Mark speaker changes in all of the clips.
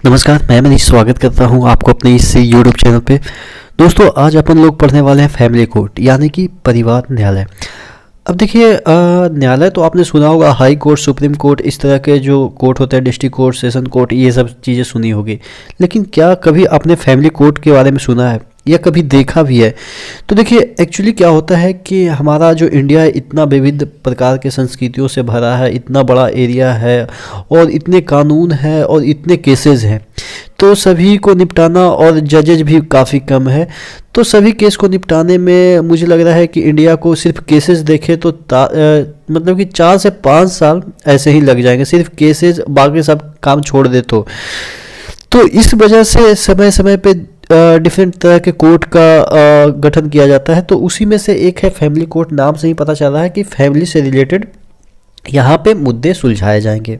Speaker 1: नमस्कार, मैं मनीष स्वागत करता हूं आपको अपने इस यूट्यूब चैनल पे। दोस्तों, आज अपन लोग पढ़ने वाले हैं फैमिली कोर्ट यानी कि परिवार न्यायालय। अब देखिए, न्यायालय तो आपने सुना होगा, हाई कोर्ट, सुप्रीम कोर्ट, इस तरह के जो कोर्ट होते हैं, डिस्ट्रिक्ट कोर्ट, सेशन कोर्ट, ये सब चीज़ें सुनी होगी। लेकिन क्या कभी आपने फैमिली कोर्ट के बारे में सुना है या कभी देखा भी है? तो देखिए, एक्चुअली क्या होता है कि हमारा जो इंडिया है इतना विविध प्रकार के संस्कृतियों से भरा है, इतना बड़ा एरिया है और इतने कानून हैं और इतने केसेस हैं, तो सभी को निपटाना, और जजेज भी काफ़ी कम है। तो सभी केस को निपटाने में मुझे लग रहा है कि इंडिया को सिर्फ केसेस देखे तो मतलब कि 4 से 5 साल ऐसे ही लग जाएंगे, सिर्फ केसेस, बाकी सब काम छोड़ दे तो इस वजह से समय समय पे डिफरेंट तरह के कोर्ट का गठन किया जाता है। तो उसी में से एक है फैमिली कोर्ट। नाम से ही पता चल रहा है कि फैमिली से रिलेटेड यहाँ पे मुद्दे सुलझाए जाएंगे।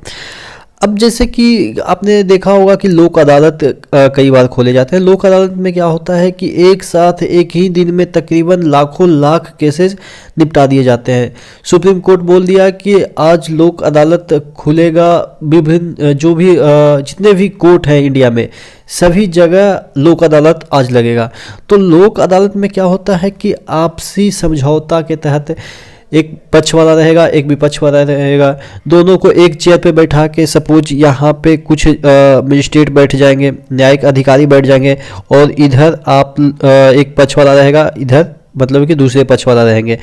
Speaker 1: अब जैसे कि आपने देखा होगा कि लोक अदालत कई बार खोले जाते हैं। लोक अदालत में क्या होता है कि एक साथ एक ही दिन में तकरीबन लाखों लाख केसेस निपटा दिए जाते हैं। सुप्रीम कोर्ट बोल दिया कि आज लोक अदालत खुलेगा, विभिन्न जो भी जितने भी कोर्ट हैं इंडिया में, सभी जगह लोक अदालत आज लगेगा। तो लोक अदालत में क्या होता है कि आपसी समझौता के तहत एक पक्ष वाला रहेगा, एक विपक्ष वाला रहेगा, दोनों को एक चेयर पे बैठा के, सपोज यहाँ पे कुछ मजिस्ट्रेट बैठ जाएंगे, न्यायिक अधिकारी बैठ जाएंगे, और इधर आप एक पक्ष वाला रहेगा, इधर मतलब कि दूसरे पक्ष वाला रहेंगे।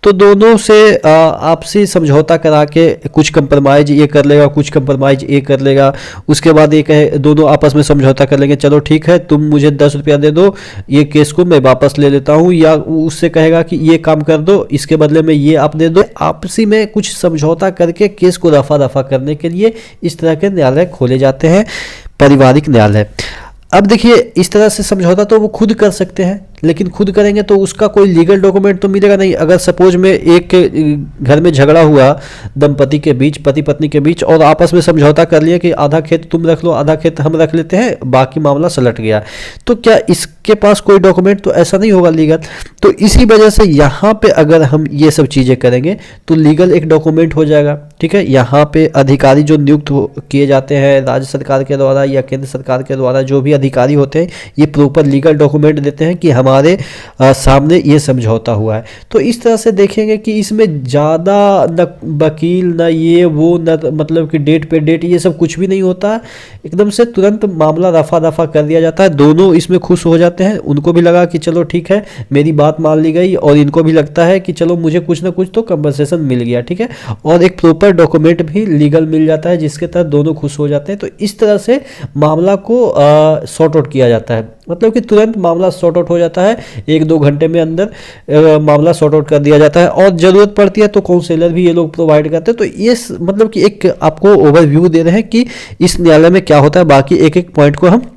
Speaker 1: तो दोनों से आपसी समझौता करा के कुछ कंप्रोमाइज ये कर लेगा, कुछ कंप्रोमाइज ये कर लेगा। उसके बाद ये कहे, दोनों आपस में समझौता कर लेंगे, चलो ठीक है, तुम मुझे 10 रुपया दे दो, ये केस को मैं वापस ले लेता हूँ, या उससे कहेगा कि ये काम कर दो, इसके बदले में ये आप दे दो। आपसी में कुछ समझौता करके केस को रफा दफा करने के लिए इस तरह के न्यायालय खोले जाते हैं, पारिवारिक न्यायालय। अब देखिए, इस तरह से समझौता तो वो खुद कर सकते हैं, लेकिन खुद करेंगे तो उसका कोई लीगल डॉक्यूमेंट तो मिलेगा नहीं। अगर सपोज में एक घर में झगड़ा हुआ दंपति के बीच, पति पत्नी के बीच, और आपस में समझौता कर लिया कि आधा खेत तुम रख लो, आधा खेत हम रख लेते हैं, बाकी मामला सलट गया, तो क्या इसके पास कोई डॉक्यूमेंट तो ऐसा नहीं होगा लीगल। तो इसी वजह से यहाँ पे अगर हम ये सब चीज़ें करेंगे तो लीगल एक डॉक्यूमेंट हो जाएगा। ठीक है, यहाँ पे अधिकारी जो नियुक्त किए जाते हैं राज्य सरकार के द्वारा या केंद्र सरकार के द्वारा, जो भी अधिकारी होते हैं, ये प्रॉपर लीगल डॉक्यूमेंट देते हैं कि हमारे सामने ये समझौता हुआ है। तो इस तरह से देखेंगे कि इसमें ज़्यादा न वकील, न ये वो, न मतलब कि डेट पे डेट, ये सब कुछ भी नहीं होता। एकदम से तुरंत मामला रफा दफा कर दिया जाता है। दोनों इसमें खुश हो जाते हैं, उनको भी लगा कि चलो ठीक है, मेरी बात मान ली गई, और इनको भी लगता है कि चलो मुझे कुछ ना कुछ तो कंपनसेशन मिल गया। ठीक है, और एक प्रॉपर डॉक्यूमेंट भी लीगल मिल जाता है जिसके तहत दोनों खुश हो जाते हैं। तो इस तरह से मामला को सॉर्ट आउट किया जाता है, मतलब कि तुरंत मामला सॉर्ट आउट हो जाता है, 1-2 घंटे में अंदर मामला सॉर्ट आउट कर दिया जाता है। और ज़रूरत पड़ती है तो काउंसलर भी ये लोग प्रोवाइड करते हैं। तो ये मतलब कि एक आपको ओवरव्यू दे रहे हैं कि इस न्यायालय में क्या होता है। बाकी एक एक पॉइंट को हम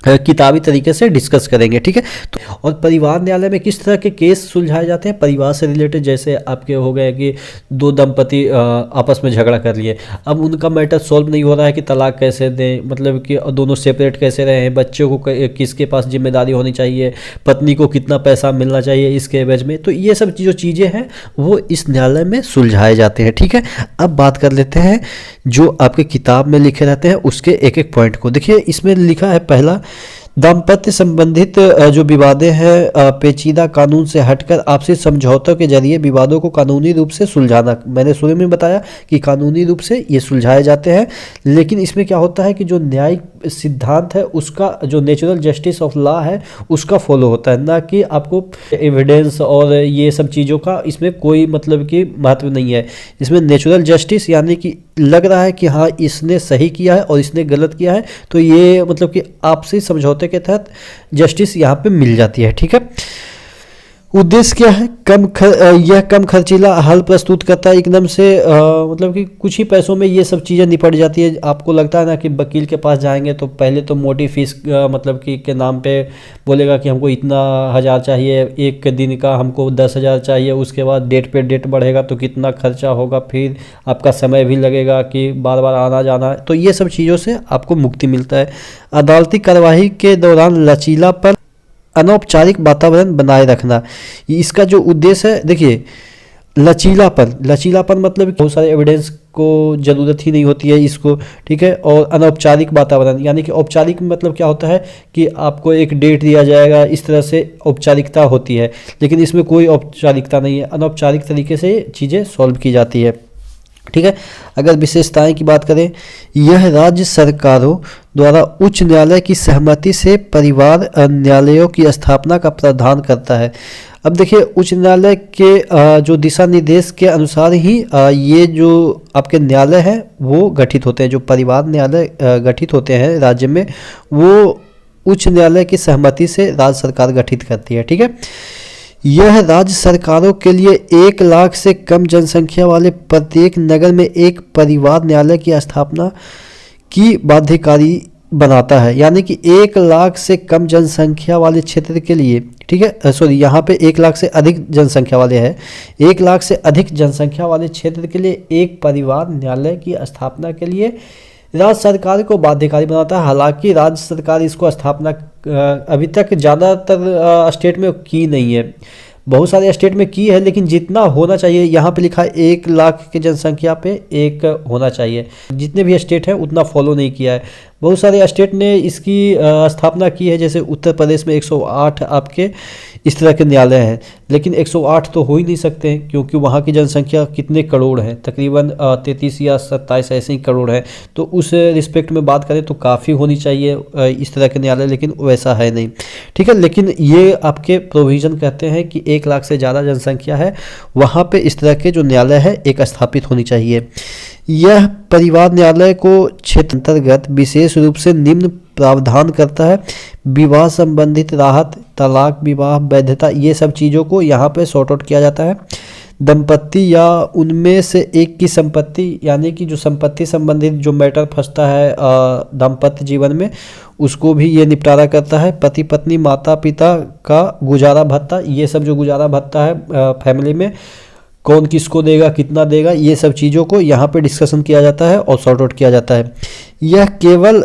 Speaker 1: किताबी तरीके से डिस्कस करेंगे। ठीक है, तो और परिवार न्यायालय में किस तरह के केस सुलझाए जाते हैं परिवार से रिलेटेड, जैसे आपके हो गए कि 2 दंपति आपस में झगड़ा कर लिए, अब उनका मैटर सॉल्व नहीं हो रहा है कि तलाक कैसे दें, मतलब कि दोनों सेपरेट कैसे रहें, बच्चों को किसके पास जिम्मेदारी होनी चाहिए, पत्नी को कितना पैसा मिलना चाहिए इसके एवज में। तो ये सब जो चीज़ें हैं वो इस न्यायालय में सुलझाए जाते हैं। ठीक है, अब बात कर लेते हैं जो आपके किताब में लिखे रहते हैं उसके एक एक पॉइंट को। देखिए, इसमें लिखा है, पहला, दाम्पत्य संबंधित जो विवादें हैं पेचीदा कानून से हटकर आपसी समझौतों के जरिए विवादों को कानूनी रूप से सुलझाना। मैंने शुरू में बताया कि कानूनी रूप से ये सुलझाए जाते हैं, लेकिन इसमें क्या होता है कि जो न्यायिक सिद्धांत है उसका, जो नेचुरल जस्टिस ऑफ लॉ है उसका फॉलो होता है, ना कि आपको एविडेंस और ये सब चीज़ों का इसमें कोई मतलब कि महत्व नहीं है। इसमें नेचुरल जस्टिस यानी कि लग रहा है कि हाँ इसने सही किया है और इसने गलत किया है, तो ये मतलब कि आपसी समझौते के तहत जस्टिस यहाँ पे मिल जाती है। ठीक है, उद्देश्य क्या है, यह कम खर्चीला हल प्रस्तुत करता है एकदम से, मतलब कि कुछ ही पैसों में ये सब चीज़ें निपट जाती है। आपको लगता है ना कि वकील के पास जाएंगे तो पहले तो मोटी फीस मतलब कि के नाम पे बोलेगा कि हमको इतना हज़ार चाहिए, एक दिन का हमको 10,000 चाहिए, उसके बाद डेट पे डेट बढ़ेगा तो कितना खर्चा होगा, फिर आपका समय भी लगेगा कि बार बार आना जाना। तो ये सब चीज़ों से आपको मुक्ति मिलता है। अदालती कार्यवाही के दौरान लचीलापन, अनौपचारिक वातावरण बनाए रखना, इसका जो उद्देश्य है, देखिए लचीलापन मतलब बहुत सारे एविडेंस को ज़रूरत ही नहीं होती है इसको, ठीक है। और अनौपचारिक वातावरण, यानी कि औपचारिक मतलब क्या होता है कि आपको एक डेट दिया जाएगा, इस तरह से औपचारिकता होती है, लेकिन इसमें कोई औपचारिकता नहीं है, अनौपचारिक तरीके से चीज़ें सॉल्व की जाती है, ठीक है। अगर विशेषताएं की बात करें, यह राज्य सरकारों द्वारा उच्च न्यायालय की सहमति से परिवार न्यायालयों की स्थापना का प्रावधान करता है। अब देखिए, उच्च न्यायालय के जो दिशा निर्देश के अनुसार ही ये जो आपके न्यायालय हैं वो गठित होते हैं। जो परिवार न्यायालय गठित होते हैं राज्य में, वो उच्च न्यायालय की सहमति से राज्य सरकार गठित करती है, ठीक है। यह राज्य सरकारों के लिए 1 लाख से कम जनसंख्या वाले प्रत्येक नगर में एक परिवार न्यायालय की स्थापना की बाध्यकारी बनाता है। यानी कि 1 लाख से कम जनसंख्या वाले क्षेत्र के लिए, ठीक है, सॉरी, यहाँ पे 1 लाख से अधिक जनसंख्या वाले हैं, 1 लाख से अधिक जनसंख्या वाले क्षेत्र के लिए एक परिवार न्यायालय की स्थापना के लिए राज्य सरकार को बाध्यकारी बनाता है। हालांकि राज्य सरकार इसको स्थापना अभी तक ज़्यादातर स्टेट में की नहीं है, बहुत सारे स्टेट में की है, लेकिन जितना होना चाहिए, यहाँ पे लिखा है 1 लाख की जनसंख्या पे एक होना चाहिए, जितने भी स्टेट हैं उतना फॉलो नहीं किया है। बहुत सारे स्टेट ने इसकी स्थापना की है, जैसे उत्तर प्रदेश में 108 आपके इस तरह के न्यायालय हैं, लेकिन 108 तो हो ही नहीं सकते हैं, क्योंकि वहाँ की जनसंख्या कितने करोड़ है, तकरीबन 33 या 27 ऐसे ही करोड़ है। तो उस रिस्पेक्ट में बात करें तो काफ़ी होनी चाहिए इस तरह के न्यायालय, लेकिन वैसा है नहीं, ठीक है। लेकिन ये आपके प्रोविज़न कहते हैं कि 1 लाख से ज़्यादा जनसंख्या है, वहाँ पे इस तरह के जो न्यायालय है एक स्थापित होनी चाहिए। यह परिवार न्यायालय को क्षेत्र अंतर्गत विशेष रूप से निम्न प्रावधान करता है: विवाह संबंधित राहत, तलाक, विवाह, वैधता, ये सब चीज़ों को यहाँ पे सॉर्ट आउट किया जाता है। दंपत्ति या उनमें से एक की संपत्ति, यानी कि जो संपत्ति संबंधित जो मैटर फंसता है दाम्पत्य जीवन में, उसको भी ये निपटारा करता है। पति पत्नी, माता पिता का गुजारा भत्ता, ये सब जो गुजारा भत्ता है फैमिली में कौन किसको देगा, कितना देगा, ये सब चीज़ों को यहाँ पे डिस्कशन किया जाता है और सॉर्ट आउट किया जाता है। यह केवल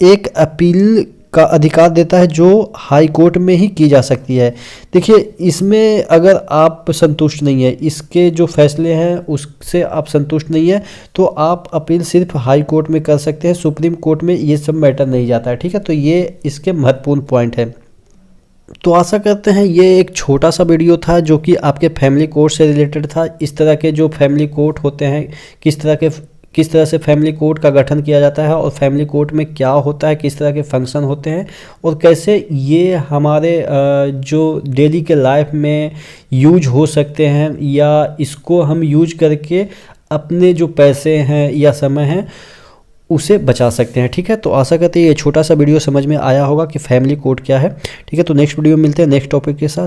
Speaker 1: एक अपील का अधिकार देता है जो हाई कोर्ट में ही की जा सकती है। देखिए, इसमें अगर आप संतुष्ट नहीं है, इसके जो फैसले हैं उससे आप संतुष्ट नहीं है, तो आप अपील सिर्फ हाई कोर्ट में कर सकते हैं, सुप्रीम कोर्ट में ये सब मैटर नहीं जाता है, ठीक है। तो ये इसके महत्वपूर्ण पॉइंट है। तो आशा करते हैं ये एक छोटा सा वीडियो था जो कि आपके फैमिली कोर्ट से रिलेटेड था। इस तरह के जो फैमिली कोर्ट होते हैं, किस तरह से फैमिली कोर्ट का गठन किया जाता है और फैमिली कोर्ट में क्या होता है, किस तरह के फंक्शन होते हैं और कैसे ये हमारे जो डेली के लाइफ में यूज हो सकते हैं, या इसको हम यूज करके अपने जो पैसे हैं या समय हैं उसे बचा सकते हैं, ठीक है। तो आशा करते हैं ये छोटा सा वीडियो समझ में आया होगा कि फैमिली कोर्ट क्या है, ठीक है। तो नेक्स्ट वीडियो मिलते हैं नेक्स्ट टॉपिक के साथ।